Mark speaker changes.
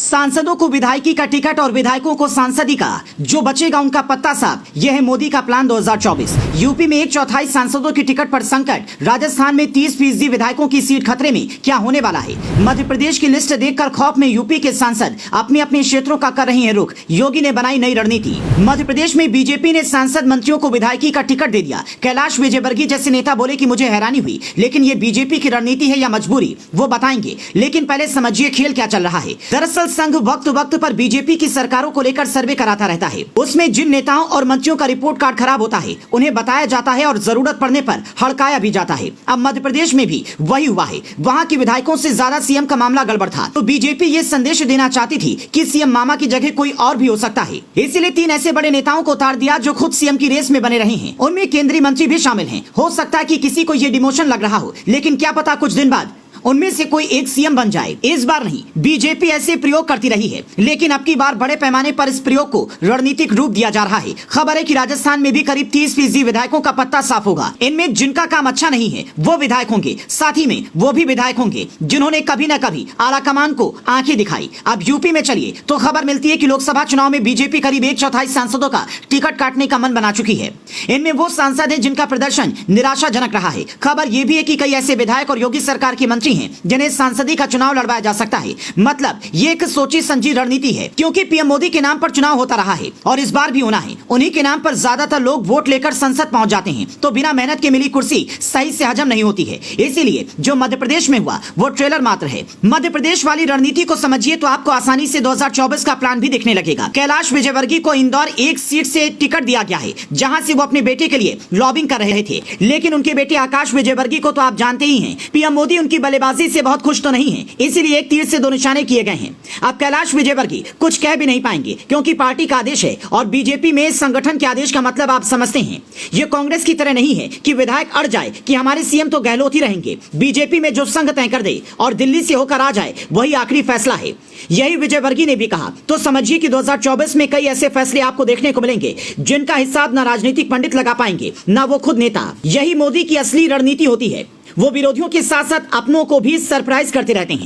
Speaker 1: सांसदों को विधायकी का टिकट और विधायकों को सांसदी का, जो बचेगा उनका पत्ता साफ। यह है मोदी का प्लान 2024। यूपी में 1/4 सांसदों की टिकट पर संकट, राजस्थान में 30% विधायकों की सीट खतरे में। क्या होने वाला है? मध्य प्रदेश की लिस्ट देखकर खौफ में यूपी के सांसद अपने अपने क्षेत्रों का कर रहे हैं रुख। योगी ने बनाई नई रणनीति। मध्य प्रदेश में बीजेपी ने सांसद मंत्रियों को विधायकी का टिकट दे दिया। कैलाश विजयवर्गीय जैसे नेता बोले कि मुझे हैरानी हुई, लेकिन ये बीजेपी की रणनीति है या मजबूरी, वो बताएंगे। लेकिन पहले समझिए खेल क्या चल रहा है। दरअसल संघ वक्त वक्त पर बीजेपी की सरकारों को लेकर सर्वे कराता रहता है। उसमें जिन नेताओं और मंत्रियों का रिपोर्ट कार्ड खराब होता है उन्हें बताया जाता है और जरूरत पड़ने पर हड़काया भी जाता है। अब मध्य प्रदेश में भी वही हुआ है। वहां के विधायकों से ज्यादा सीएम का मामला गड़बड़ था, तो बीजेपी ये संदेश देना चाहती थी कि सीएम मामा की जगह कोई और भी हो सकता है। इसलिए 3 ऐसे बड़े नेताओं को उतार दिया जो खुद सीएम की रेस में बने रहे हैं। उनमें केंद्रीय मंत्री भी शामिल हैं। हो सकता है कि किसी को ये डिमोशन लग रहा हो, लेकिन क्या पता कुछ दिन बाद उनमें से कोई एक सीएम बन जाए। इस बार नहीं, बीजेपी ऐसे प्रयोग करती रही है, लेकिन अब की बार बड़े पैमाने पर इस प्रयोग को रणनीतिक रूप दिया जा रहा है। खबर है कि राजस्थान में भी करीब 30% विधायकों का पत्ता साफ होगा। इनमें जिनका काम अच्छा नहीं है वो विधायक होंगे, साथ ही में वो भी विधायक होंगे जिन्होंने कभी न कभी आला कमान को आंखें दिखाई। अब यूपी में चलिए तो खबर मिलती है कि लोकसभा चुनाव में बीजेपी करीब 1/4 सांसदों का टिकट काटने का मन बना चुकी है। इनमें वो सांसद है जिनका प्रदर्शन निराशाजनक रहा है। खबर यह भी है कि कई ऐसे विधायक और योगी सरकार के मंत्री हैं जिन्हें सांसदी का चुनाव लड़वाया जा सकता है। मतलब ये एक सोची समझी रणनीति है, क्योंकि पीएम मोदी के नाम पर चुनाव होता रहा है और इस बार भी होना है। उन्हीं के नाम पर ज्यादातर लोग वोट लेकर संसद पहुंच जाते हैं, तो बिना मेहनत के मिली कुर्सी सही से हजम नहीं होती है। इसीलिए जो मध्य प्रदेश में हुआ वो ट्रेलर मात्र है। मध्य प्रदेश वाली रणनीति को समझिए तो आपको आसानी से 2024 का प्लान भी दिखने लगेगा। कैलाश विजयवर्गीय को इंदौर एक सीट से टिकट दिया गया है, जहां से वो अपने बेटे के लिए लॉबिंग कर रहे थे। लेकिन उनके बेटे आकाश विजयवर्गीय को तो आप जानते ही हैं, पीएम मोदी उनकी बल्लेबाजी से बहुत खुश तो नहीं है, इसीलिए एक तीर से 2 निशाने किए गए हैं। अब कैलाश विजयवर्गीय कुछ कह भी नहीं पाएंगे, क्योंकि पार्टी का आदेश है और बीजेपी में संगठन के आदेश का मतलब आप समझते हैं। ये कांग्रेस की तरह नहीं है कि विधायक अड़ जाए कि हमारे सीएम तो गहलोत ही रहेंगे। बीजेपी में जो संघ तय कर दे और दिल्ली से होकर आ जाए वही आखिरी फैसला है, यही विजयवर्गीय ने भी कहा। तो समझिए कि 2024 में कई ऐसे फैसले आपको देखने को मिलेंगे जिनका हिसाब ना राजनीतिक पंडित लगा पाएंगे ना वो खुद नेता। यही मोदी की असली रणनीति होती है। वो विरोधियों के साथ साथ अपनों को भी सरप्राइज करते रहते हैं।